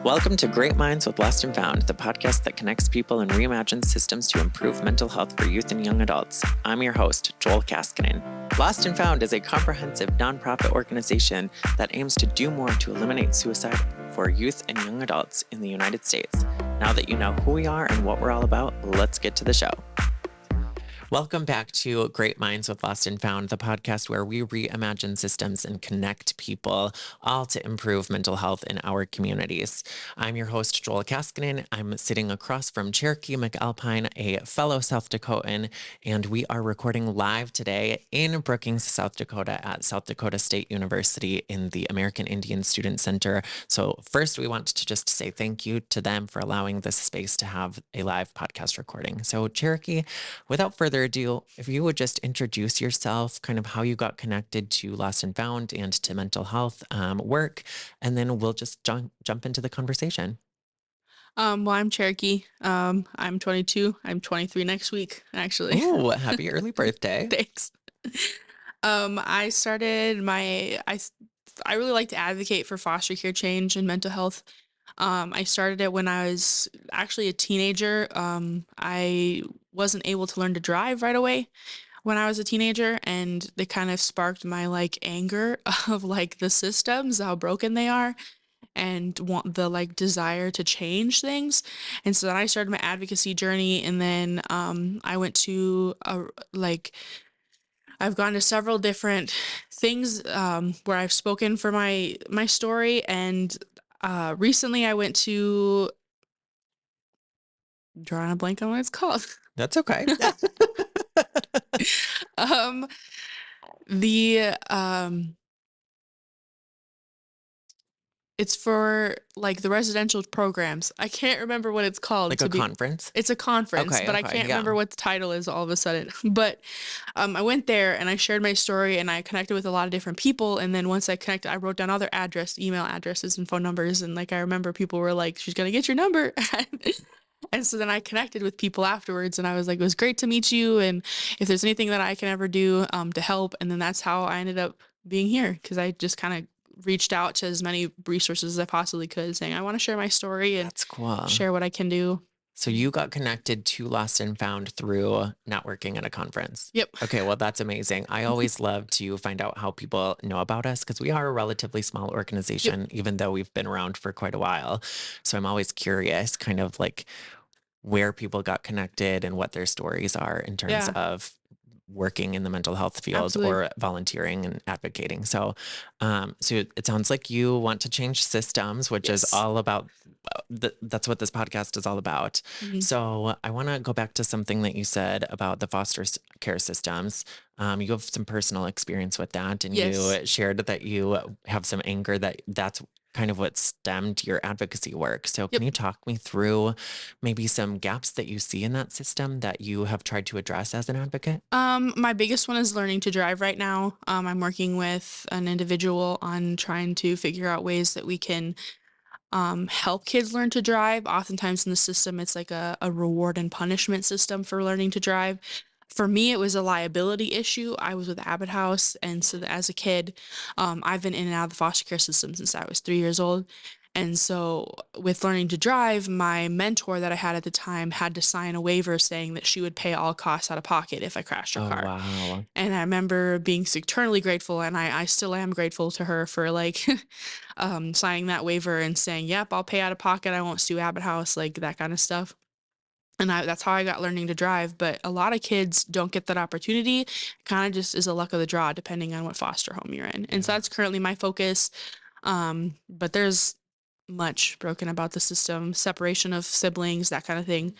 Welcome to Great Minds with Lost&Found, the podcast that connects people and reimagines systems to improve mental health for youth and young adults. I'm your host, Joel Kaskinen. Lost&Found is a comprehensive nonprofit organization that aims to do more to eliminate suicide for youth and young adults in the United States. Now that you know who we are and what we're all about, let's get to the show. Welcome back to Great Minds with Lost&Found, the podcast where we reimagine systems and connect people, all to improve mental health in our communities. I'm your host, Joel Kaskinen. I'm sitting across from Cherokee McAlpine, a fellow South Dakotan, and we are recording live today in Brookings, South Dakota at South Dakota State University in the American Indian Student Center. So first, we want to just say thank you to them for allowing this space to have a live podcast recording. So Cherokee, without further ado, if you would just introduce yourself, kind of how you got connected to Lost&Found and to mental health work, and then we'll just jump into the conversation. Well, I'm Cherokee. I'm 22. I'm 23 next week, actually. Oh, happy early birthday. Thanks. I started I really like to advocate for foster care change and mental health. I started it when I was actually a teenager. I wasn't able to learn to drive right away when I was a teenager, and they kind of sparked my anger of the systems, how broken they are, and want the desire to change things. And so then I started my advocacy journey, and then I went to I've gone to several different things where I've spoken for my story, and recently I went to drawing a blank on what it's called. That's okay. The it's for the residential programs. I can't remember what it's called. Like a conference? It's a conference, but I can't remember what the title is all of a sudden. But I went there and I shared my story and I connected with a lot of different people. And then once I connected, I wrote down other email addresses and phone numbers. And I remember people were like, she's going to get your number. And so then I connected with people afterwards and I was like, it was great to meet you. And if there's anything that I can ever do to help. And then that's how I ended up being here, because I just kind of reached out to as many resources as I possibly could, saying I want to share my story and That's cool. Share what I can do. So you got connected to Lost&Found through networking at a conference. Yep. Okay, well, that's amazing. I always love to find out how people know about us, because we are a relatively small organization, even though we've been around for quite a while. So I'm always curious kind of where people got connected and what their stories are in terms of working in the mental health field or volunteering and advocating. So, so it sounds like you want to change systems, which is all about, that's what this podcast is all about. Mm-hmm. So I want to go back to something that you said about the foster care systems. You have some personal experience with that, and you shared that you have some anger that's kind of what stemmed your advocacy work. So can you talk me through maybe some gaps that you see in that system that you have tried to address as an advocate? My biggest one is learning to drive right now. I'm working with an individual on trying to figure out ways that we can help kids learn to drive. Oftentimes in the system, it's like a reward and punishment system for learning to drive. For me, it was a liability issue. I was with Abbott House, and so as a kid, I've been in and out of the foster care system since I was 3 years old. And so with learning to drive, my mentor that I had at the time had to sign a waiver saying that she would pay all costs out of pocket if I crashed her car. Wow. And I remember being eternally grateful, and I still am grateful to her for signing that waiver and saying, yep, I'll pay out of pocket. I won't sue Abbott House, that kind of stuff. And that's how I got learning to drive. But a lot of kids don't get that opportunity. It kind of just is a luck of the draw, depending on what foster home you're in. And so that's currently my focus. But there's much broken about the system, separation of siblings, that kind of thing.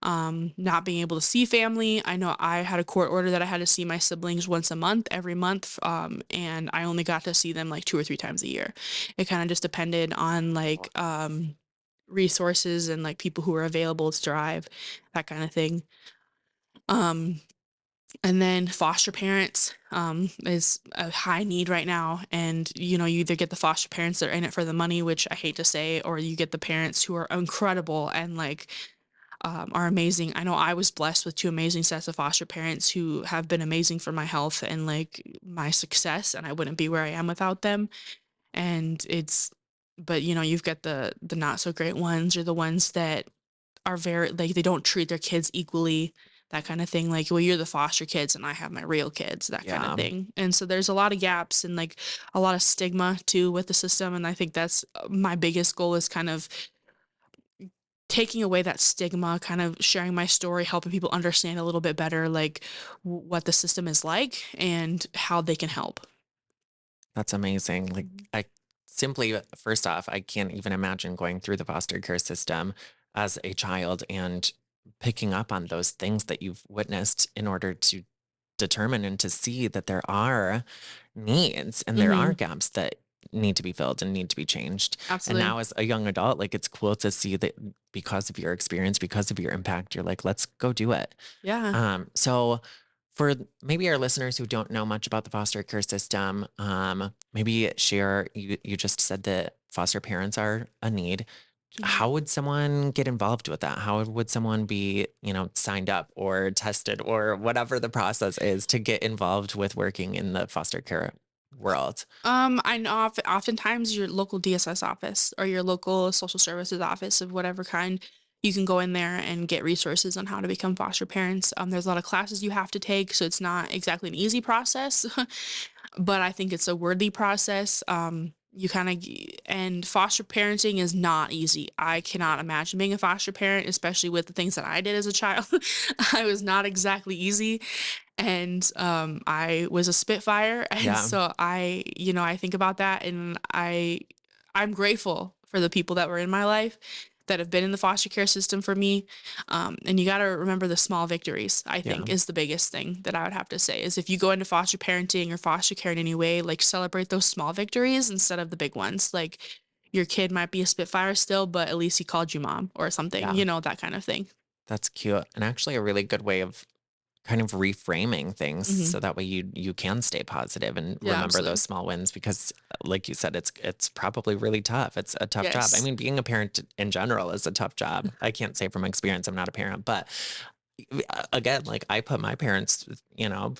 Not being able to see family. I know I had a court order that I had to see my siblings once a month, every month. And I only got to see them 2 or 3 times a year. It kind of just depended on resources and people who are available to drive, that kind of thing. And then foster parents is a high need right now. And, you either get the foster parents that are in it for the money, which I hate to say, or you get the parents who are incredible and are amazing. I know I was blessed with 2 amazing sets of foster parents who have been amazing for my health and my success, and I wouldn't be where I am without them. And it's but you've got the not so great ones, or the ones that are very like, they don't treat their kids equally, that kind of thing. Like, well, you're the foster kids and I have my real kids, that kind of Yeah. thing. And so there's a lot of gaps and like a lot of stigma too with the system. And I think that's my biggest goal, is kind of taking away that stigma, kind of sharing my story, helping people understand a little bit better, like what the system is like and how they can help. That's amazing. Like, Mhm. I simply, first off, I can't even imagine going through the foster care system as a child and picking up on those things that you've witnessed in order to determine and to see that there are needs and there are Mhm. gaps that need to be filled and need to be changed. And Absolutely. now, as a young adult, like, it's cool to see that because of your experience, because of your impact, you're like, let's go do it. Yeah. So for maybe our listeners who don't know much about the foster care system, maybe share, you just said that foster parents are a need. Mhm. How would someone get involved with that? How would someone be, signed up or tested or whatever the process is to get involved with working in the foster care world? I know oftentimes your local DSS office or your local social services office of whatever kind, you can go in there and get resources on how to become foster parents. There's a lot of classes you have to take, so it's not exactly an easy process, but I think it's a worthy process. You kind of, and foster parenting is not easy. I cannot imagine being a foster parent, especially with the things that I did as a child. I was not exactly easy, and I was a Spitfire, and Yeah. so I think about that, and I'm grateful for the people that were in my life that have been in the foster care system for me. And you got to remember the small victories, I Yeah. think, is the biggest thing that I would have to say, is if you go into foster parenting or foster care in any way, like, celebrate those small victories instead of the big ones. Like, your kid might be a Spitfire still, but at least he called you mom or something, Yeah. that kind of thing. That's cute. And actually a really good way of kind of reframing things Hmm. so that way you can stay positive and Yeah, remember those absolutely. small wins because like you said it's probably really tough. It's a tough job. I Yes. mean, being a parent in general is a tough job. I can't say from experience, I'm not a parent, but again, like I put my parents,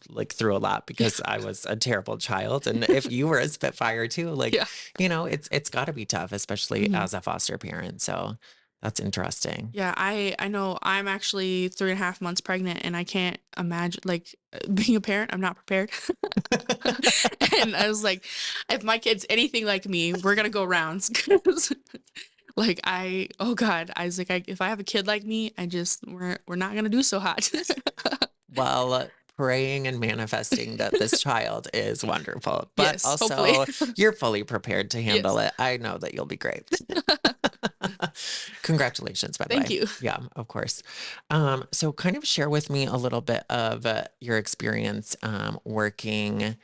like through a lot Yeah. because I was a terrible child. And if you were a Spitfire too, like, Yeah. it's got to be tough, especially Mhm. as a foster parent. So that's interesting. Yeah, I know I'm actually 3.5 months pregnant, and I can't imagine, like, being a parent, I'm not prepared. And I was like, if my kid's anything like me, we're gonna go rounds 'cause, like, oh God, I was like, if I have a kid like me, we're not gonna do so hot. Well, praying and manifesting that this child is wonderful, but Yes, hopefully. also you're fully prepared to handle Yes. it. I know that you'll be great. Congratulations, by the Thank way. you. Yeah, of course. So kind of share with me a little bit of your experience working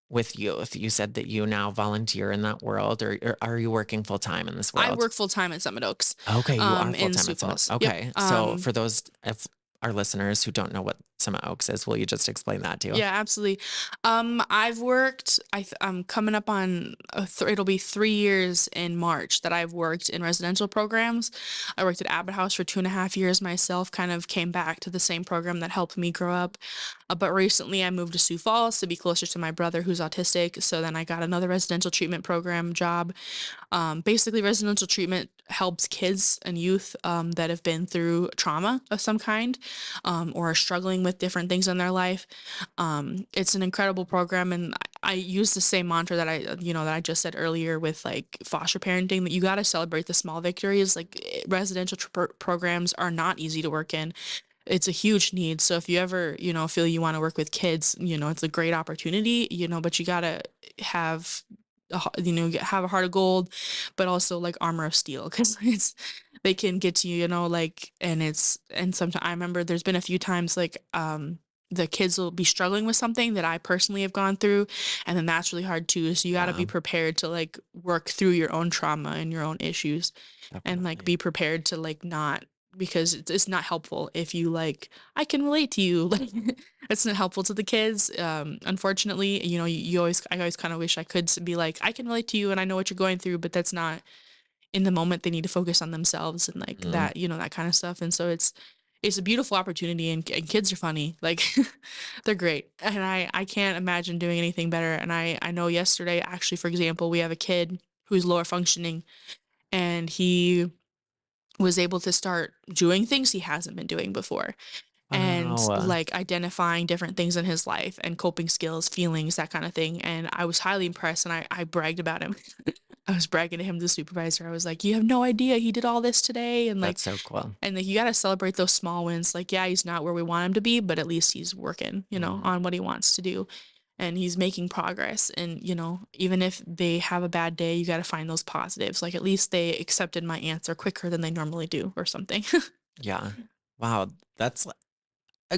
with youth. You said that you now volunteer in that world, or are you working full time in this I world? work full time at Summit Oaks, Okay, you are full in time Sioux at Summit. Falls. Yep. Okay, so for those if our listeners who don't know what Summit Oaks is, will you just explain that too? Yeah, absolutely. I've worked. I'm coming up on. It'll be 3 years in March that I've worked in residential programs. I worked at Abbott House for 2.5 years myself. Kind of came back to the same program that helped me grow up. But recently, I moved to Sioux Falls to be closer to my brother who's autistic. So then I got another residential treatment program job. Basically, residential treatment helps kids and youth that have been through trauma of some kind, or are struggling with different things in their life. It's an incredible program, and I use the same mantra that I just said earlier with, like, foster parenting, that you got to celebrate the small victories. Like, residential programs are not easy to work in. It's a huge need. So if you ever, feel you want to work with kids, it's a great opportunity, but you gotta have have a heart of gold, but also like armor of steel, because they can get to you, like, and sometimes I remember there's been a few times, like, the kids will be struggling with something that I personally have gone through, and then that's really hard too. So you got to Yeah, be prepared to, like, work through your own trauma and your own issues, and, like, definitely. be prepared to, like, not, because it's not helpful if you, like, I can relate to you, like, it's not helpful to the kids. Unfortunately, I always kind of wish I could be like, I can relate to you and I know what you're going through, but that's not in the moment. They need to focus on themselves and, like, Mm, that, that kind of stuff. And so it's a beautiful opportunity, and kids are funny. Like, they're great. And I can't imagine doing anything better. And I know yesterday, actually, for example, we have a kid. who's lower functioning, and he was able to start doing things he hasn't been doing before, and Wow. like identifying different things in his life and coping skills, feelings, that kind of thing. And I was highly impressed, and I bragged about him. I was bragging to him, the supervisor. I was like, "You have no idea he did all this today," and That's so cool. like you got to celebrate those small wins. Like, yeah, he's not where we want him to be, but at least he's working, Mhm. on what he wants to do, and he's making progress. And even if they have a bad day, you got to find those positives. Like, at least they accepted my answer quicker than they normally do, or something. Yeah. Wow. That's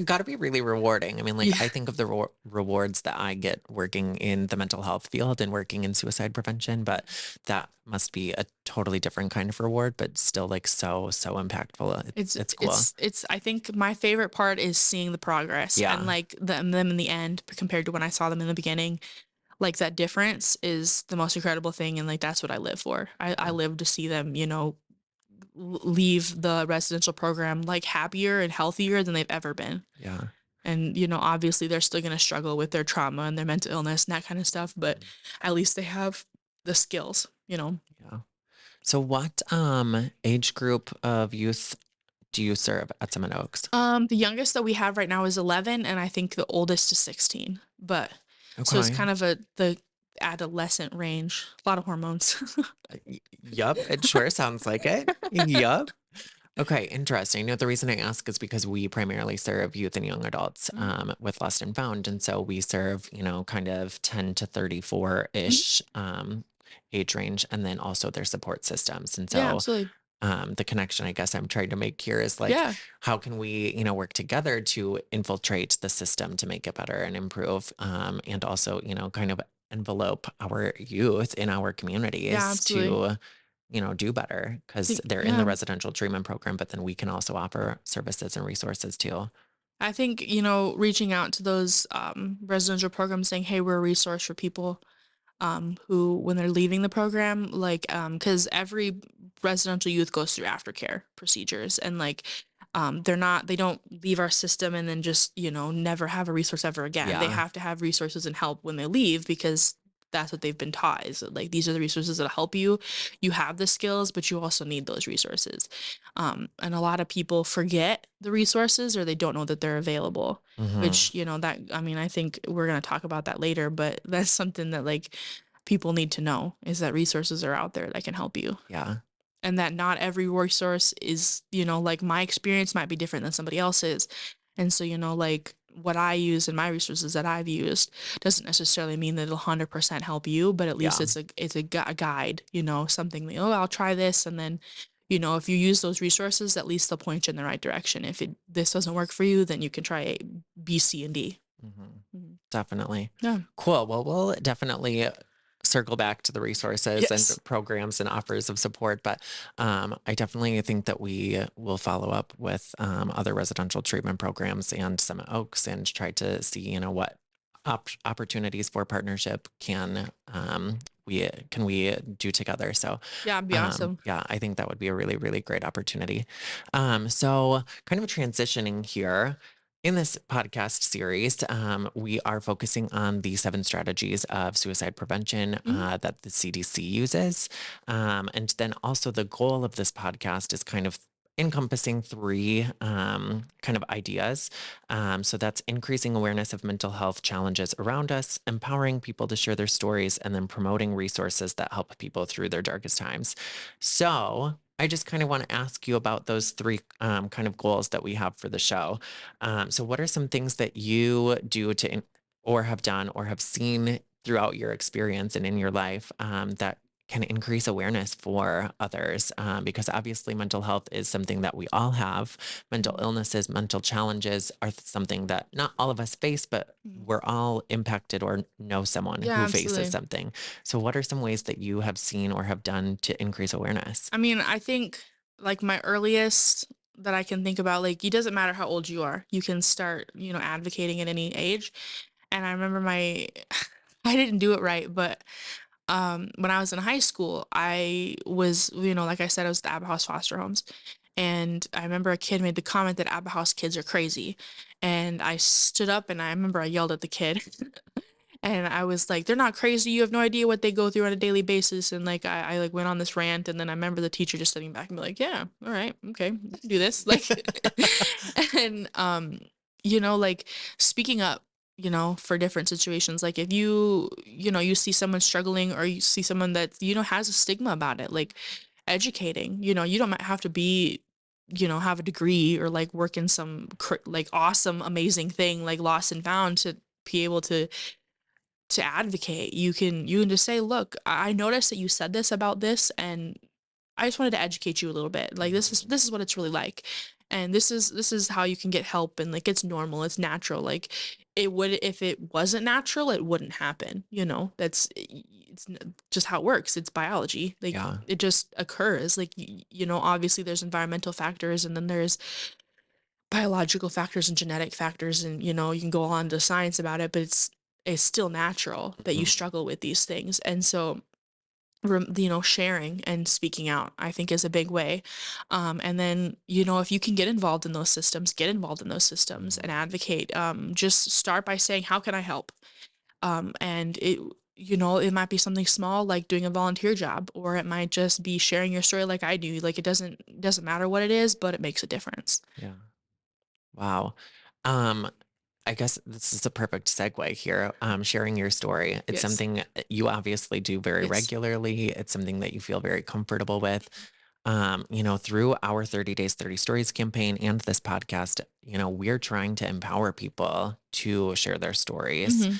gotta be really rewarding. I mean, like, Yeah. I think of the rewards that I get working in the mental health field and working in suicide prevention, but that must be a totally different kind of reward, but still like so, so impactful. It's It's cool. it's it's I think my favorite part is seeing the progress, and Yeah. like them in the end compared to when I saw them in the beginning. Like, that difference is the most incredible thing, and like that's what I live for. I Yeah. live to see them, leave the residential program like happier and healthier than they've ever been. Yeah. And obviously they're still going to struggle with their trauma and their mental illness and that kind of stuff, but Mhm. at least they have the skills. Yeah. So what age group of youth do you serve at Summit Oaks? The youngest that we have right now is 11, and I think the oldest is 16. But so it's Okay. kind of the adolescent range. A lot of hormones. Yup, it sure sounds like it. Yup. Okay, interesting. The reason I ask is because we primarily serve youth and young adults Mhm, with Lost and Found. And so we serve, kind of 10 to mhm. 34-ish age range, and then also their support systems. And Yeah, so absolutely. the connection I guess I'm trying to make here is like, Yeah. how can we, work together to infiltrate the system to make it better and improve, and also, kind of envelope our youth in our Yeah, communities absolutely. to, do better because they're in the Yeah. residential treatment program, but then we can also offer services and resources too. I think, reaching out to those residential programs saying, "Hey, we're a resource for people who, when they're leaving the program, like, because every residential youth goes through aftercare procedures, and like, they don't leave our system and then just, never have a resource ever again. They Yeah. have to have resources and help when they leave, because that's what they've been taught, is that, like, these are the resources that help you. You have the skills, but you also need those resources. And a lot of people forget the resources, or they don't know that they're available, Hmm. which, that, I mean, I think we're going to talk about that later, but that's something that, like, people need to know, is that resources are out there that can help you, Yeah. and that not every resource is, like, my experience might be different than somebody else's. And so, like, what I use and my resources that I've used doesn't necessarily mean that it'll 100% help you, but at least Yeah. it's a guide, something that, oh, I'll try this, and then, if you use those resources, at least they'll point you in the right direction. If this doesn't work for you, then you can try A, B, C, and D. Hmm. Mhm. Definitely. Yeah. Cool. Well, we'll definitely circle back to the resources and Yes. programs and offers of support, but I definitely think that we will follow up with other residential treatment programs and Summit Oaks and try to see, what opportunities for partnership we do together. So, Yeah, it'd be awesome. yeah, I think that would be a really, really great opportunity. So kind of transitioning here. In this podcast series, we are focusing on the 7 strategies of suicide prevention Mhm. that the CDC uses. And then also, the goal of this podcast is kind of encompassing 3 kind of ideas. So that's increasing awareness of mental health challenges around us, empowering people to share their stories, and then promoting resources that help people through their darkest times. So, I just kind of want to ask you about those 3 kind of goals that we have for the show. So, what are some things that you do or have done or have seen throughout your experience and in your life that can increase awareness for others? Because obviously, mental health is something that we all have. Mental Mhm. illnesses, mental challenges are something that not all of us face, but Mhm. we're all impacted or know someone Yeah, who faces absolutely. something. So, what are some ways that you have seen or have done to increase awareness? I mean, I think, like, my earliest that I can think about, like, it doesn't matter how old you are. You can start, advocating at any age. And I remember my I didn't do it right, but when I was in high school, I was, like I said, I was at the Abba House foster homes. And I remember a kid made the comment that Abba House kids are crazy. And I stood up and I remember I yelled at the kid. And I was like, "They're not crazy. You have no idea what they go through on a daily basis." And like I like went on this rant, and then I remember the teacher just sitting back and be like, "Yeah, all right, okay, we can do this." Like, and like speaking up, for different situations. Like if you see someone struggling, or you see someone that has a stigma about it, like educating. You don't have to be have a degree or like work in some like awesome amazing thing like Lost and Found to be able to advocate. You can just say, "Look, I noticed that you said this about this, and I just wanted to educate you a little bit. Like this is what it's really like, and this is how you can get help, and like it's normal, it's natural. Like it would if it wasn't natural, it wouldn't happen. Just how it works. It's biology. Like Yeah. it just occurs. Like obviously there's environmental factors, and then there's biological factors and genetic factors, and you can go on to science about it, but it's still natural that you Mhm. struggle with these things. And so sharing and speaking out, I think, is a big way. And then if you can get involved in those systems, get involved in those systems Mhm. and advocate. Just start by saying, how can I help? And it might be something small like doing a volunteer job, or it might just be sharing your story like I do. Like it doesn't matter what it is, but it makes a difference. Yeah. Wow. Um, I guess this is a perfect segue here. Sharing your story. It's Yes. something you obviously do very Yes. regularly. It's something that you feel very comfortable with. Through our 30 Days, 30 Stories campaign and this podcast, we're trying to empower people to share their stories. Mhm.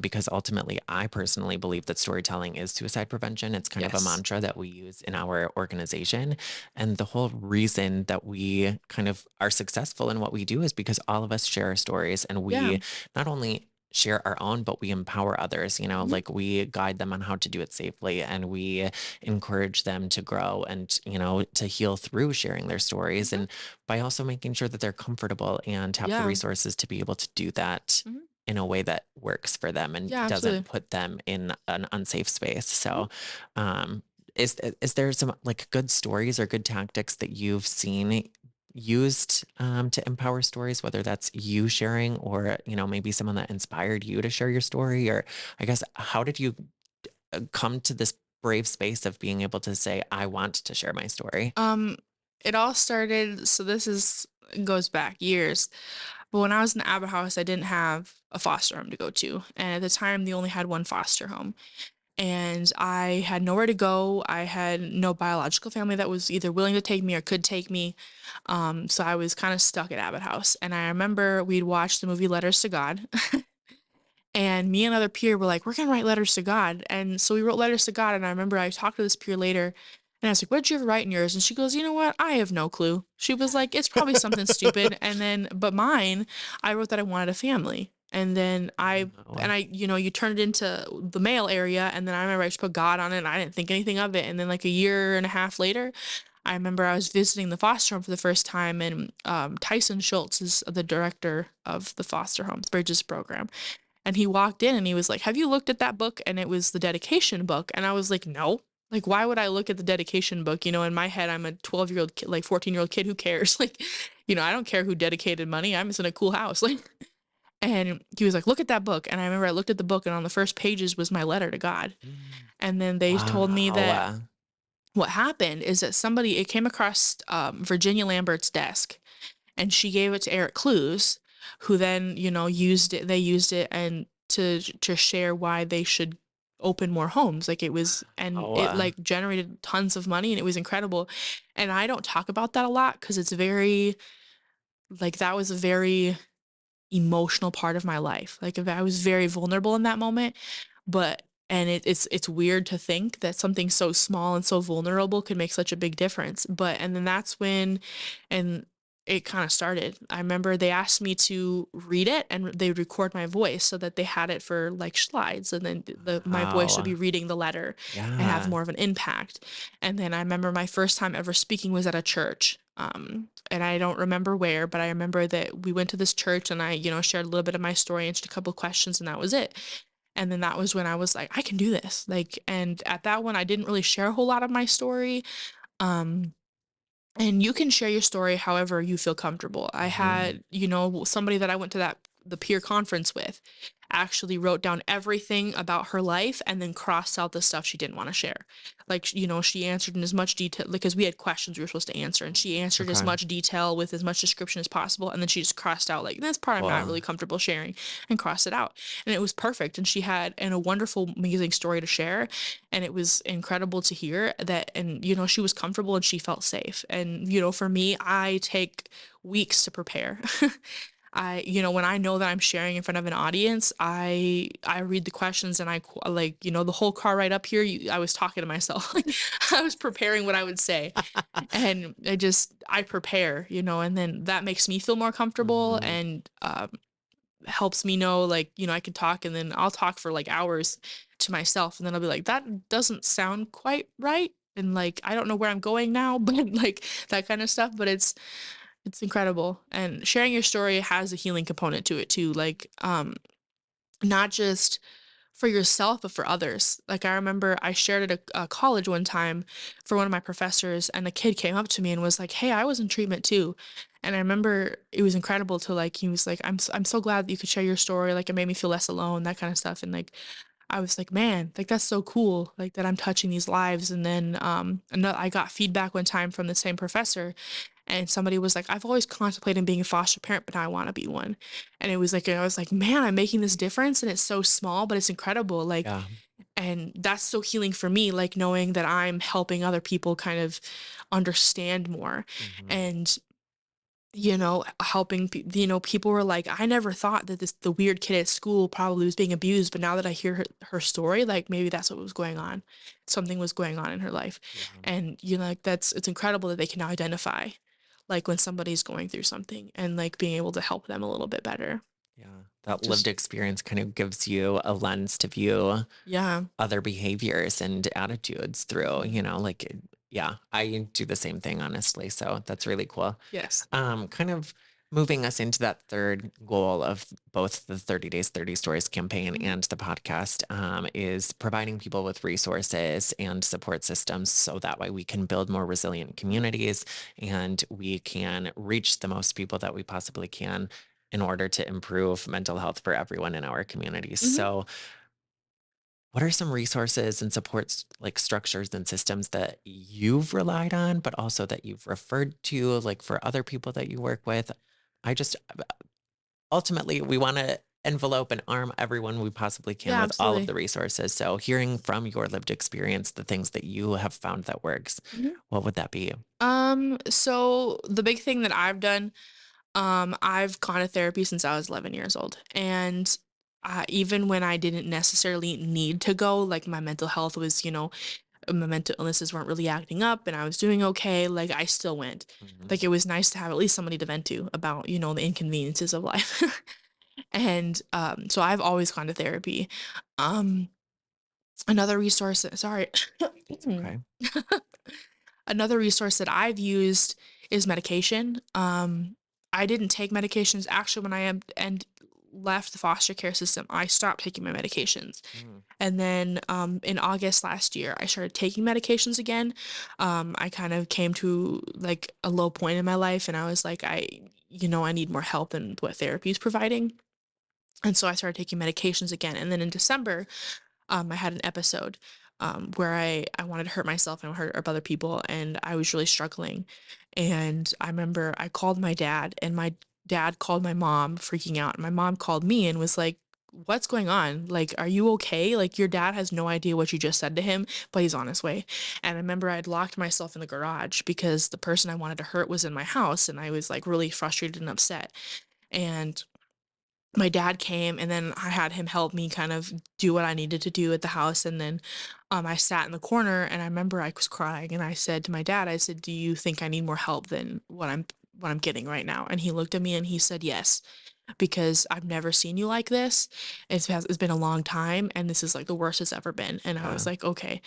Because ultimately, I personally believe that storytelling is suicide prevention. It's kind of a Yes. mantra that we use in our organization. And the whole reason that we kind of are successful in what we do is because all of us share our stories, and Yeah. we not only share our own, but we empower others, Mhm. like we guide them on how to do it safely, and we encourage them to grow and, to heal through sharing their stories. Mhm. And by also making sure that they're comfortable and have the Yeah. resources to be able to do that Mhm. in a way that works for them and Yeah, doesn't absolutely. put them in an unsafe space. Mhm. So, um, is there some like good stories or good tactics that you've seen used to empower stories, whether that's you sharing or maybe someone that inspired you to share your story, or I guess how did you come to this brave space of being able to say, I want to share my story? Um, it all started, so this is goes back years, but when I was in Abbott House, I didn't have a foster home to go to, and at the time, they only had one foster home, and I had nowhere to go. I had no biological family that was either willing to take me or could take me, so I was kinda stuck at Abbott House. And I remember we'd watched the movie Letters to God, and me and another peer were like, "We're gonna write letters to God." And so we wrote letters to God, and I remember I talked to this peer later, and I was like, "What did you ever write in yours?" And she goes, "You know what? I have no clue." She was like, "It's probably something stupid." And then, but mine, I wrote that I wanted a family. And then Oh, you turned it into the mail area, and then I remember I just put God on it, and I didn't think anything of it. And then like a year and a half later, I remember I was visiting the foster home for the first time, and Tyson Schultz is the director of the foster home, Bridges program, and he walked in and he was like, "Have you looked at that book?" And it was the dedication book. And I was like, "No." Like, why would I look at the dedication book? In my head, I'm a 12-year-old kid, like 14-year-old kid. Who cares? Like, I don't care who dedicated money. I'm just in a cool house. Like, and he was like, "Look at that book." And I remember I looked at the book, and on the first pages was my letter to God. mm. And then they told me Wow. that what happened is that it came across Virginia Lambert's desk, and she gave it to Eric Clues, who then used it. They used it and to share why they should open more homes. Like it was, and Wow. it like generated tons of money, and it was incredible. And I don't talk about that a lot because it's very like that was a very emotional part of my life. Like if I was very vulnerable in that moment, but and it's weird to think that something so small and so vulnerable could make such a big difference. But and then that's when and it kind of started. I remember they asked me to read it, and they would record my voice so that they had it for like slides, and then my voice would Wow. be reading the letter and have Yeah. more of an impact. And then I remember my first time ever speaking was at a church. And I don't remember where, but I remember that we went to this church, and I, shared a little bit of my story, answered a couple of questions, and that was it. And then that was when I was like, I can do this. Like, and at that one, I didn't really share a whole lot of my story. Um, and you can share your story however you feel comfortable. I Mhm. had, somebody that I went to the peer conference with actually wrote down everything about her life and then crossed out the stuff she didn't want to share. Like, she answered in as much detail because we had questions we were supposed to answer, and she answered as Okay. much detail with as much description as possible, and then she just crossed out like this part I'm not Cool. really comfortable sharing, and crossed it out. And it was perfect, and she had a wonderful, amazing story to share, and it was incredible to hear that. And she was comfortable and she felt safe. And for me, I take weeks to prepare. When I know that I'm sharing in front of an audience, I read the questions, and like, the whole car right up here, I was talking to myself. Like, I was preparing what I would say. And I prepare, and then that makes me feel more comfortable, Hmm. and helps me know, like, I can talk, and then I'll talk for like hours to myself, and then I'll be like, that doesn't sound quite right. And like, I don't know where I'm going now, but like that kind of stuff. But it's incredible. And sharing your story has a healing component to it too. Like, not just for yourself, but for others. Like, I remember I shared at a college one time for one of my professors, and a kid came up to me and was like, "Hey, I was in treatment too." And I remember it was incredible to, like, he was like, I'm so glad that you could share your story. Like, it made me feel less alone, that kind of stuff. And like, I was like, man, like, that's so cool, like, that I'm touching these lives. And then I got feedback one time from the same professor, and somebody was like, I've always contemplated being a foster parent, but now I want to be one. And it was like, I was like, man, I'm making this difference, and it's so small, but it's incredible. Like, Yeah. and that's so healing for me, like, knowing that I'm helping other people kind of understand more. Hmm. And helping people were like, I never thought that the weird kid at school probably was being abused, but now that I hear her story, like, maybe that's what was going on. Something was going on in her life. Yeah. And like, it's incredible that they can now identify, like, when somebody's going through something, and like being able to help them a little bit better. Yeah. That lived Just experience kind of gives you a lens to view yeah. other behaviors and attitudes through, Mhm. yeah, I do the same thing, honestly. So that's really cool. Yes. Kind of moving us into that third goal of both the 30 Days, 30 Stories campaign Mhm. and the podcast, is providing people with resources and support systems so that way we can build more resilient communities and we can reach the most people that we possibly can in order to improve mental health for everyone in our communities. Mhm. So, what are some resources and supports like structures and systems that you've relied on, but also that you've referred to, like for other people that you work with? I just ultimately we want to envelope and arm everyone we possibly can Yeah, with all of absolutely. the resources. So, hearing from your lived experience, the things that you have found that works, Mhm. what would that be? So the big thing that I've done, I've gone to therapy since I was 11 years old. And even when I didn't necessarily need to go, like, my mental health was, my mental illnesses weren't really acting up and I was doing okay, like, I still went. Hmm. Like, it was nice to have at least somebody to vent to about, the inconveniences of life. And so I've always gone to therapy. Um, another resource, sorry. It's okay. Another resource that I've used is medication. I didn't take medications actually when I am and left the foster care system. I stopped taking my medications. Mm. And then in August last year, I started taking medications again. I kind of came to like a low point in my life, and I was like, I need more help than what therapy is providing. And so I started taking medications again. And then in December, I had an episode where I wanted to hurt myself and hurt other people, and I was really struggling. And I remember I called my dad, and my dad called my mom, freaking out. And my mom called me and was like, "What's going on? Like, are you okay? Like, your dad has no idea what you just said to him, but he's on his way." And I remember I'd locked myself in the garage because the person I wanted to hurt was in my house, and I was like really frustrated and upset. And my dad came, and then I had him help me kind of do what I needed to do at the house. And then I sat in the corner, and I remember I was crying, and I said to my dad, I said, "Do you think I need more help than what I'm getting right now?" And he looked at me and he said, "Yes, because I've never seen you like this. It's been a long time, and this is like the worst it's ever been." And I was Yeah. like, "Okay."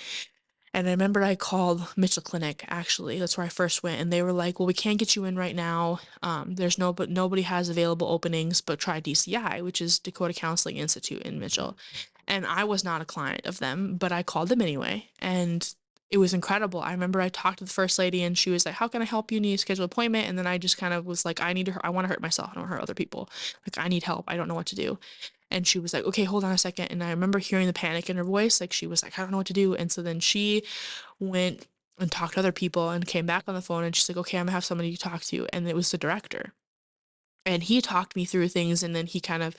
And I remember I called Mitchell Clinic, actually. That's where I first went. And they were like, "Well, we can't get you in right now. But nobody has available openings, but try DCI, which is Dakota Counseling Institute in Hmm. Mitchell." And I was not a client of them, but I called them anyway. And it was incredible. I remember I talked to the first lady and she was like, "How can I help you? Need to schedule an appointment?" And then I just kind of was like, I want to hurt myself. I don't wanna hurt other people. Like, I need help. I don't know what to do." And she was like, "Okay, hold on a second." And I remember hearing the panic in her voice. Like, she was like, "I don't know what to do." And so then she went and talked to other people and came back on the phone and she's like, "Okay, I'm gonna have somebody to talk to." And it was the director. And he talked me through things and then he kind of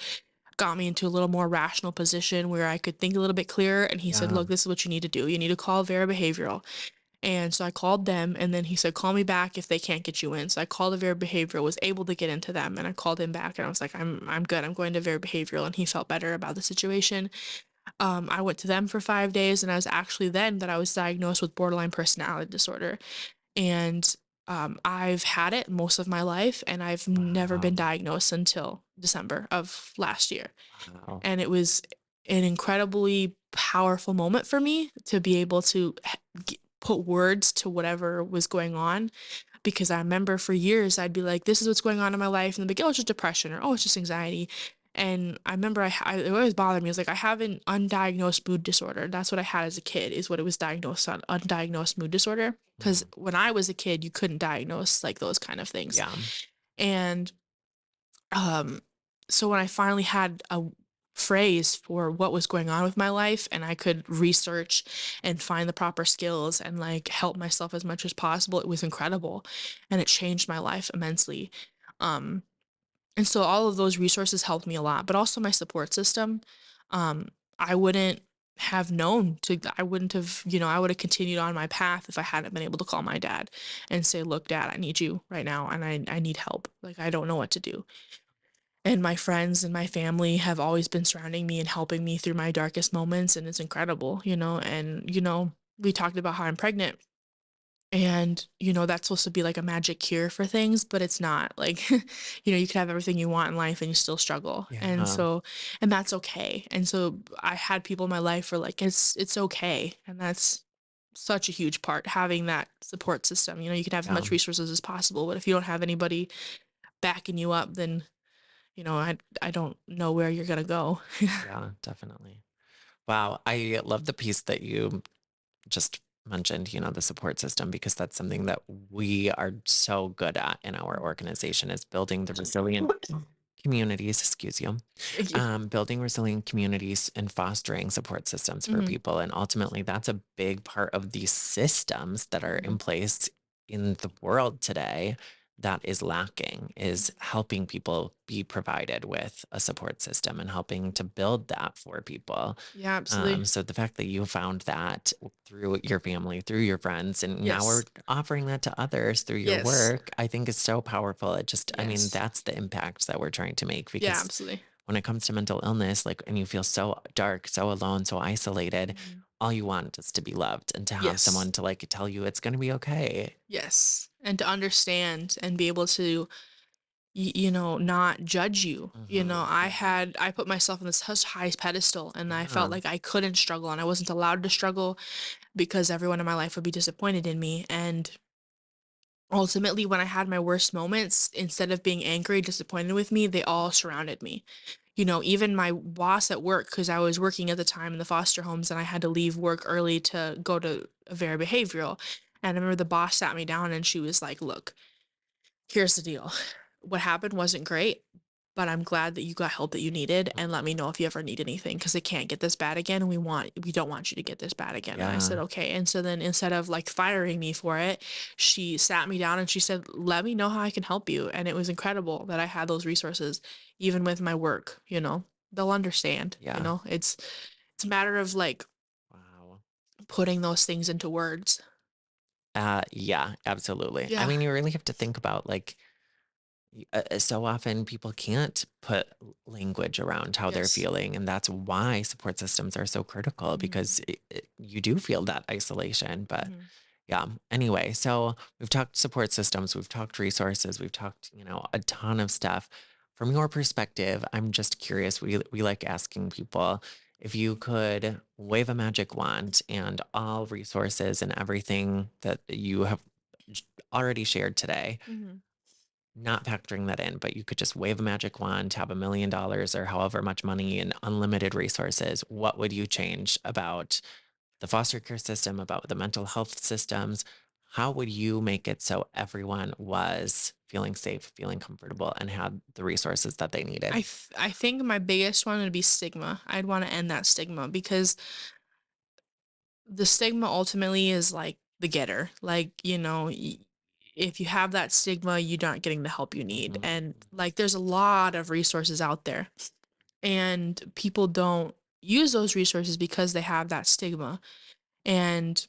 got me into a little more rational position where I could think a little bit clearer. And he said, Yeah. "Look, this is what you need to do. You need to call Vera Behavioral." And so I called them and then he said, "Call me back if they can't get you in." So I called the Vera Behavioral, was able to get into them, and I called him back and I was like, I'm good. I'm going to Vera Behavioral." And he felt better about the situation. I went to them for 5 days and I was actually then that I was diagnosed with borderline personality disorder. And I've had it most of my life and I've never Wow. been diagnosed until December of last year. Wow. And it was an incredibly powerful moment for me to be able to put words to whatever was going on, because I remember for years I'd be like, "This is what's going on in my life," and they'd be like, "Oh, it's just depression," or "Oh, it's just anxiety." And I remember it always bothered me. It was like, I have an undiagnosed mood disorder. That's what I had as a kid, is what it was diagnosed on, undiagnosed mood disorder. Because Mm. when I was a kid, you couldn't diagnose like those kind of things. Yeah. And um, so when I finally had a phrase for what was going on with my life and I could research and find the proper skills and like help myself as much as possible, it was incredible. And it changed my life immensely. Um, and so all of those resources helped me a lot, but also my support system. Um, I wouldn't have known to, I wouldn't have, I would have continued on my path if I hadn't been able to call my dad and say, "Look, Dad, I need you right now and I need help. Like, I don't know what to do." And my friends and my family have always been surrounding me and helping me through my darkest moments. And it's incredible, and, we talked about how I'm pregnant and, that's supposed to be like a magic cure for things, but it's not. Like, you could have everything you want in life and you still struggle. And Yeah. so, and that's okay. And so I had people in my life who are like, it's okay. And that's such a huge part, having that support system. You can have as Yeah. much resources as possible, but if you don't have anybody backing you up, then, I don't know where you're gonna go. Yeah, definitely. Wow. I love the piece that you just mentioned, the support system, because that's something that we are so good at in our organization is building the resilient communities, excuse you, Thank you. building resilient communities and fostering support systems for Mhm, people. And ultimately, that's a big part of these systems that are in mhm, place in the world today that is lacking, is helping people be provided with a support system and helping to build that for people. yeah, absolutely. So the fact that you found that through your family, through your friends, and now we're Yes. offering that to others through your Yes. work, I think is so powerful. It just, I mean, Yes. that's the impact that we're trying to make Yeah, because absolutely. when it comes to mental illness, like, and you feel so dark, so alone, so isolated, Mhm. all you want is to be loved and to have Yes. someone to like tell you it's going to be okay. Yes, and to understand and be able to, not judge you. I put myself on this such high pedestal, and I felt Yeah. like I couldn't struggle, and I wasn't allowed to struggle because everyone in my life would be disappointed in me, and ultimately, when I had my worst moments, instead of being angry, disappointed with me, they all surrounded me. Even my boss at work, because I was working at the time in the foster homes and I had to leave work early to go to a very behavioral. And I remember the boss sat me down and she was like, "Look, here's the deal. What happened wasn't great, but I'm glad that you got help that you needed, and let me know if you ever need anything because it can't get this bad again. And we don't want you to get this bad again." And I said, Yeah. "Okay." And so then instead of like firing me for it, she sat me down and she said, "Let me know how I can help you." And it was incredible that I had those resources, even with my work, they'll understand, Yeah. it's a matter of like Wow. putting those things into words. Yeah, absolutely. I Yeah. mean, you really have to think about like, so often people can't put language around how they're Yes. feeling, and that's why support systems are so critical Hmm. because you do feel that isolation. But Hmm. yeah, anyway, so we've talked support systems, we've talked resources, we've talked, a ton of stuff. From your perspective, I'm just curious. We like asking people if you could wave a magic wand and all resources and everything that you have already shared today, Hmm. not factoring that in, but you could just wave a magic wand, have $1 million or however much money and unlimited resources. What would you change about the foster care system, about the mental health systems, how would you make it so everyone was feeling safe, feeling comfortable, and had the resources that they needed? I think my biggest one would be stigma. I'd want to end that stigma because the stigma ultimately is like the getter. Like, if you have that stigma, you're not getting the help you need. Mhm. And like, there's a lot of resources out there, and people don't use those resources because they have that stigma. And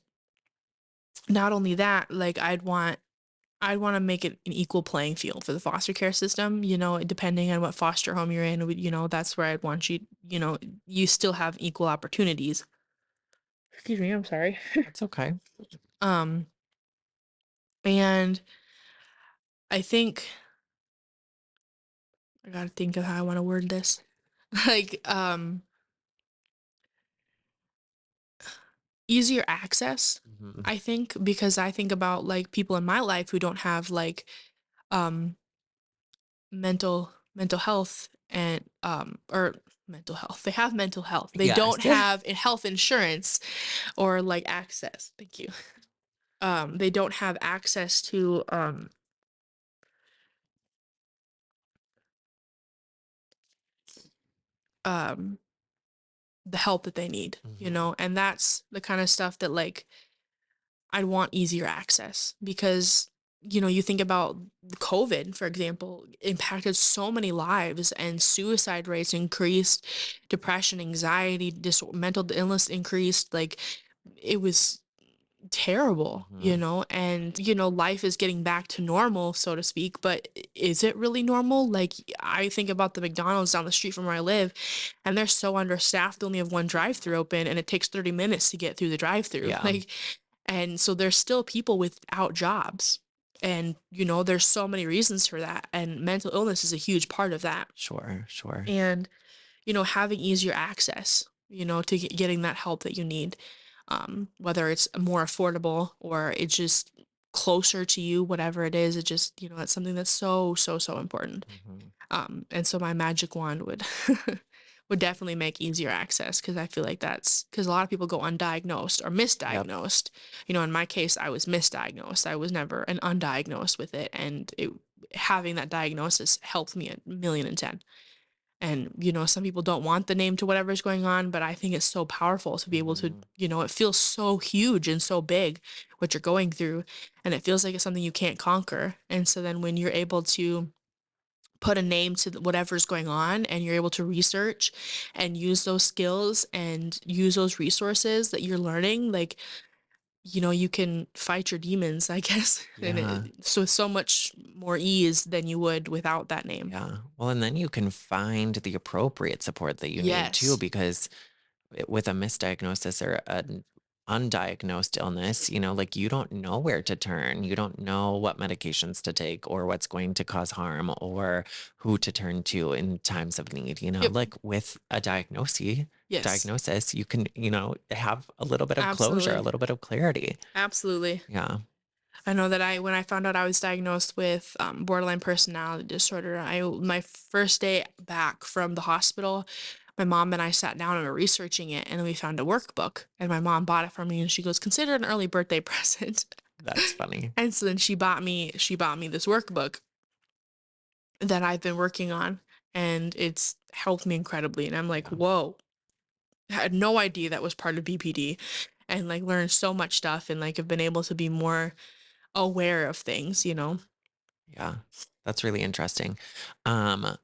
not only that, like, I'd want to make it an equal playing field for the foster care system, depending on what foster home you're in, that's where I'd want you, you still have equal opportunities. Excuse me, I'm sorry. That's okay. Um, and I think I gotta think of how I want to word this. Like, easier access, Mhm. I think, because I think about like people in my life who don't have like um mental health and or mental health. They have mental health. They Yes. don't have health insurance or like access. Thank you. They don't have access to um the help that they need, Mhm. and that's the kind of stuff that like I'd want easier access because you think about COVID, for example, impacted so many lives and suicide rates increased, depression, anxiety, mental illness increased. Like it was terrible, Mhm. and life is getting back to normal, so to speak, but is it really normal? Like I think about the McDonald's down the street from where I live, and they're so understaffed, they only have one drive-through open and it takes 30 minutes to get through the drive-through. Yeah. Like, and so there's still people without jobs. And there's so many reasons for that, and mental illness is a huge part of that. Sure. Sure. And having easier access, to getting that help that you need, whether it's more affordable or it's just closer to you, whatever it is, it just, that's something that's so, so, so important. Mhm. And so my magic wand would would definitely make easier access because I feel like that's because a lot of people go undiagnosed or Yep. misdiagnosed. In my case, I was misdiagnosed. I was never an undiagnosed with it, and having that diagnosis helped me a million and ten. And, some people don't want the name to whatever's going on, but I think it's so powerful to be able to, Mhm. it feels so huge and so big what you're going through. And it feels like it's something you can't conquer. And so then when you're able to put a name to whatever's going on and you're able to research and use those skills and use those resources that you're learning, like, you can fight your demons, I guess, and Yeah. so much more ease than you would without that name. Yeah. Well, and then you can find the appropriate support that you need too, Yes. because with a misdiagnosis or an undiagnosed illness, like you don't know where to turn. You don't know what medications to take or what's going to cause harm or who to turn to in times of need. Yep. Like with a Yes. diagnosis, you can, have a little bit of closure, a Absolutely. little bit of clarity. Absolutely. Yeah. I know that when I found out I was diagnosed with borderline personality disorder, my first day back from the hospital, my mom and I sat down and were researching it, and we found a workbook, and my mom bought it for me, and she goes, "Consider it an early birthday present." That's funny. And so then she bought me this workbook that I've been working on, and it's helped me incredibly. And I'm like, Yeah. whoa, I had no idea that was part of BPD, and like learned so much stuff, and like have been able to be more aware of things. Yeah. That's really interesting. Um,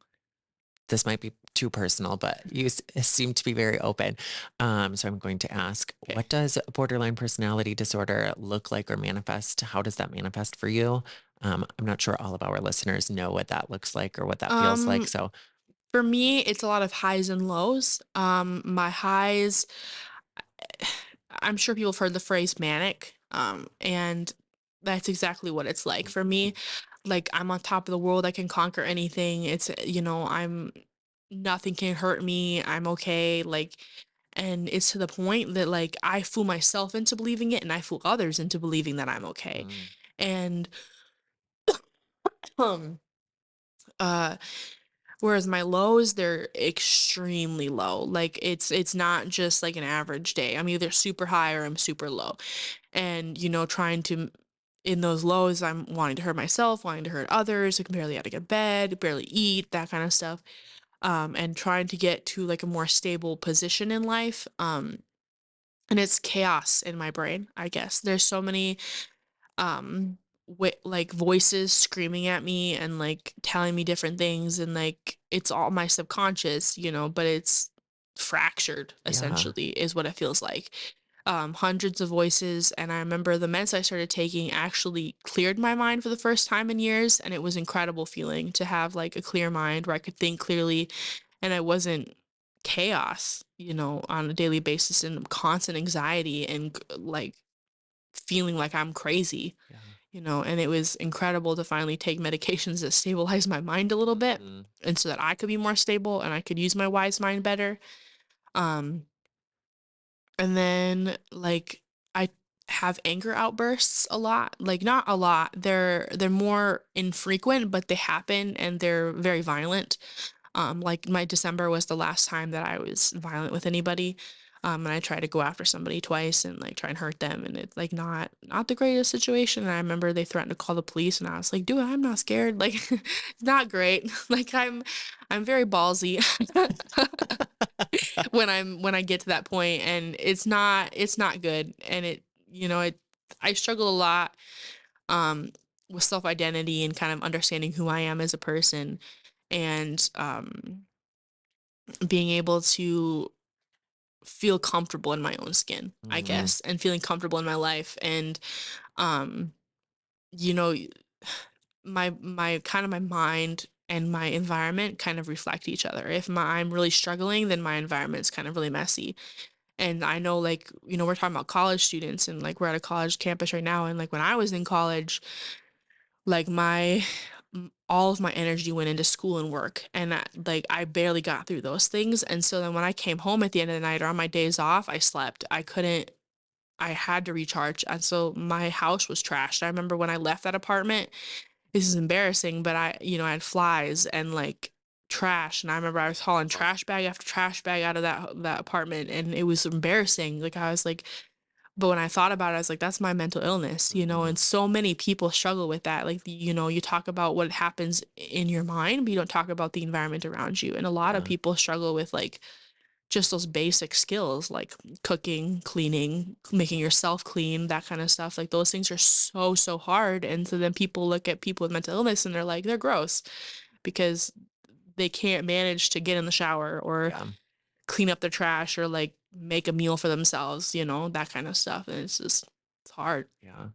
this might be too personal, but you seem to be very open. So I'm going to ask, Okay. what does borderline personality disorder look like or manifest? How does that manifest for you? I'm not sure all of our listeners know what that looks like or what that feels like. Um, So, for me, it's a lot of highs and lows. My highs, I'm sure people have heard the phrase manic, and that's exactly what it's like for me. Mhm. Like I'm on top of the world, I can conquer anything. Nothing can hurt me. I'm okay. Like, and it's to the point that like I fool myself into believing it, and I fool others into believing that I'm okay. And um, uh, Whereas my lows, they're extremely low. Like it's not just like an average day. I'm either super high or I'm super low. And trying to in those lows, I'm wanting to hurt myself, wanting to hurt others. I can barely out of get bed, barely eat, that kind of stuff. And trying to get to like a more stable position in life. And it's chaos in my brain, I guess. There's so many like voices screaming at me and like telling me different things, and like it's all my subconscious, but it's fractured Yeah. essentially is what it feels like. Hundreds of voices, and I remember the meds I started taking actually cleared my mind for the first time in years, and it was incredible feeling to have like a clear mind where I could think clearly and I wasn't chaos, on a daily basis and constant anxiety and like feeling like I'm crazy, Yeah. and it was incredible to finally take medications that stabilize my mind a little bit Mhm. and so that I could be more stable and I could use my wise mind better. Um, and then like I have anger outbursts a lot. Like not a lot. They're more infrequent, but they happen and they're very violent. Like my December was the last time that I was violent with anybody. And I tried to go after somebody twice and like try and hurt them, and it's like not the greatest situation. And I remember they threatened to call the police, and I was like, "Dude, I'm not scared." Like, it's not great. Like I'm very ballsy when I get to that point, and it's not good. And it I struggle a lot um with self identity and kind of understanding who I am as a person, and being able to feel comfortable in my own skin, I Mhm. guess, and feeling comfortable in my life. And um, you know, my kind of my mind and my environment kind of reflect each other. If I'm really struggling, then my environment's kind of really messy. And I know, like, we're talking about college students, and like we're at a college campus right now. And like when I was in college, like all of my energy went into school and work, and like I barely got through those things. And so then when I came home at the end of the night or on my days off, I slept. I couldn't I had to recharge. And so my house was trashed. I remember when I left that apartment, this is embarrassing, but I had flies and like trash, and I remember I was hauling trash bag after trash bag out of that apartment, and it was embarrassing. Like I was like, but when I thought about it, I was like, that's my mental illness, Mhm. and so many people struggle with that. Like, you talk about what happens in your mind, but you don't talk about the environment around you. And a lot of Yeah. people struggle with like just those basic skills like cooking, cleaning, making yourself clean, that kind of stuff. Like those things are so, so hard. And so then people look at people with mental illness and they're like, they're gross because they can't manage to get in the shower or Yeah. clean up their trash or like make a meal for themselves, that kind of stuff. And it's hard. Yeah.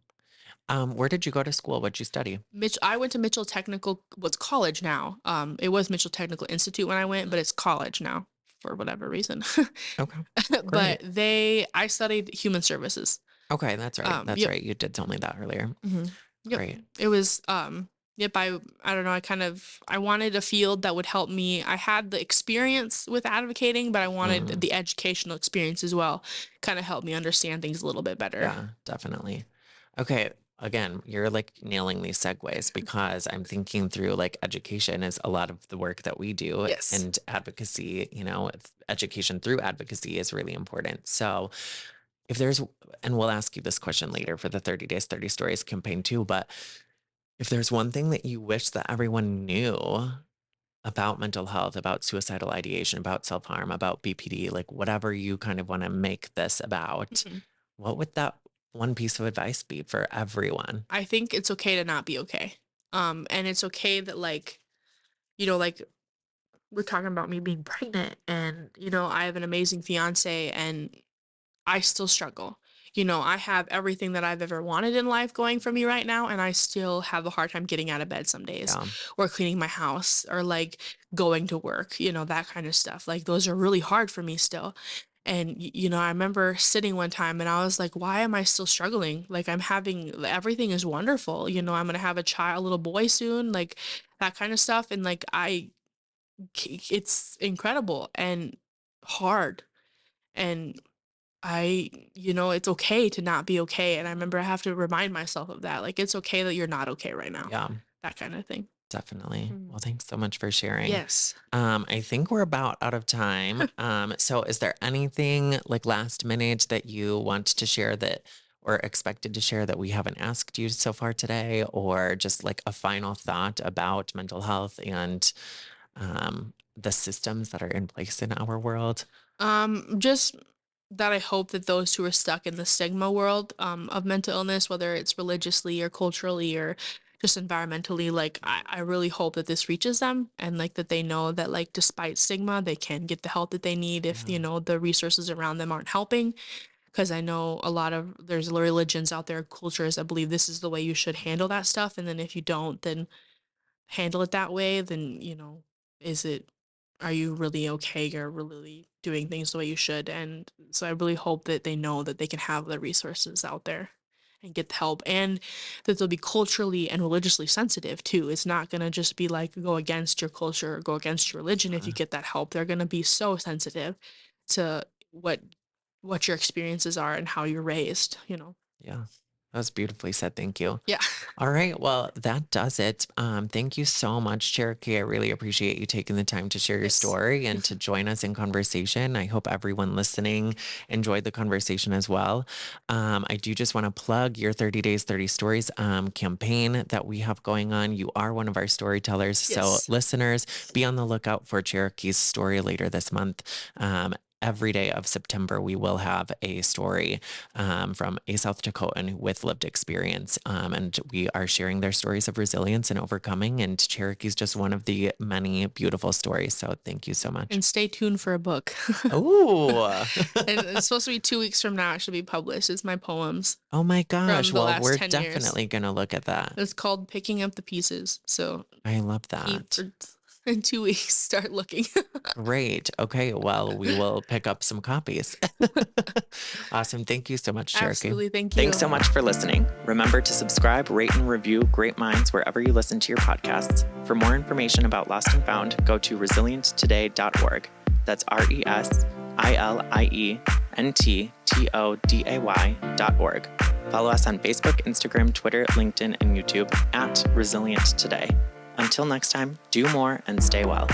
Where did you go to school? What'd you study? I went to Mitchell Technical, what's college now. It was Mitchell Technical Institute when I went, but it's college now for whatever reason. Okay. But Great. I studied human services. Okay, that's right. That's Yep. right. You did tell me that earlier. Yep. Great. It was yep, I don't know, I wanted a field that would help me. I had the experience with advocating, but I wanted Mhm. the educational experience as well. Kind of help me understand things a little bit better. Yeah, definitely. Okay, again, you're like nailing these segues because I'm thinking through like education is a lot of the work that we do, Yes. and advocacy, education through advocacy is really important. So, if there's, and we'll ask you this question later for the 30 Days, 30 Stories campaign too, but if there's one thing that you wish that everyone knew about mental health, about suicidal ideation, about self harm, about BPD, like whatever you kind of want to make this about, Mhm. what would that one piece of advice be for everyone? I think it's okay to not be okay. And it's okay that like we're talking about me being pregnant, and I have an amazing fiance, and I still struggle. I have everything that I've ever wanted in life going for me right now, and I still have a hard time getting out of bed some days, Yeah. or cleaning my house, or like going to work, that kind of stuff. Like those are really hard for me still. And I remember sitting one time and I was like, why am I still struggling? Like everything is wonderful. I'm gonna have a little boy soon, like that kind of stuff. And like it's incredible and hard. And it's okay to not be okay. And I remember I have to remind myself of that. Like, it's okay that you're not okay right now. Yeah, That kind of thing. Definitely. Mm. Well, thanks so much for sharing. Yes. I think we're about out of time. So is there anything like last minute that you want to share that or expected to share that we haven't asked you so far today, or just like a final thought about mental health and the systems that are in place in our world? Just that I hope that those who are stuck in the stigma world of mental illness, whether it's religiously or culturally or just environmentally, like I really hope that this reaches them and like that they know that like despite stigma, they can get the help that they need if, Yeah. the resources around them aren't helping. Because I know a lot of there's religions out there, cultures that believe this is the way you should handle that stuff. And then if you don't, then handle it that way, then, is it are you really okay or really doing things the way you should? And so I really hope that they know that they can have the resources out there and get the help and that they'll be culturally and religiously sensitive too. It's not gonna just be like go against your culture or go against your religion if you get that help. They're gonna be so sensitive to what your experiences are and how you're raised. Yeah. That was beautifully said. Thank you. Yeah. All right. Well, that does it. Thank you so much, Cherokee. I really appreciate you taking the time to share your Yes. story and to join us in conversation. I hope everyone listening enjoyed the conversation as well. I do just want to plug your 30 Days, 30 Stories campaign that we have going on. You are one of our storytellers. So, Yes. listeners, be on the lookout for Cherokee's story later this month. Every day of September, we will have a story from a South Dakotan with lived experience. And we are sharing their stories of resilience and overcoming. And Cherokee's just one of the many beautiful stories. So thank you so much. And stay tuned for a book. Oh, And it's supposed to be 2 weeks from now. It should be published. It's my poems oh my from gosh. the Well, last we're 10 years. definitely going to look at that. It's called Picking Up the Pieces. So I love keep that. in 2 weeks, start looking. Great. Okay. Well, we will pick up some copies. Awesome. Thank you so much, Cherokee. Absolutely. Thank you. Thanks so much for listening. Remember to subscribe, rate, and review Great Minds wherever you listen to your podcasts. For more information about Lost and Found, go to resilienttoday.org. That's RESILIENTTODAY.org. Follow us on Facebook, Instagram, Twitter, LinkedIn, and YouTube at Resilient Today. Until next time, do more and stay well.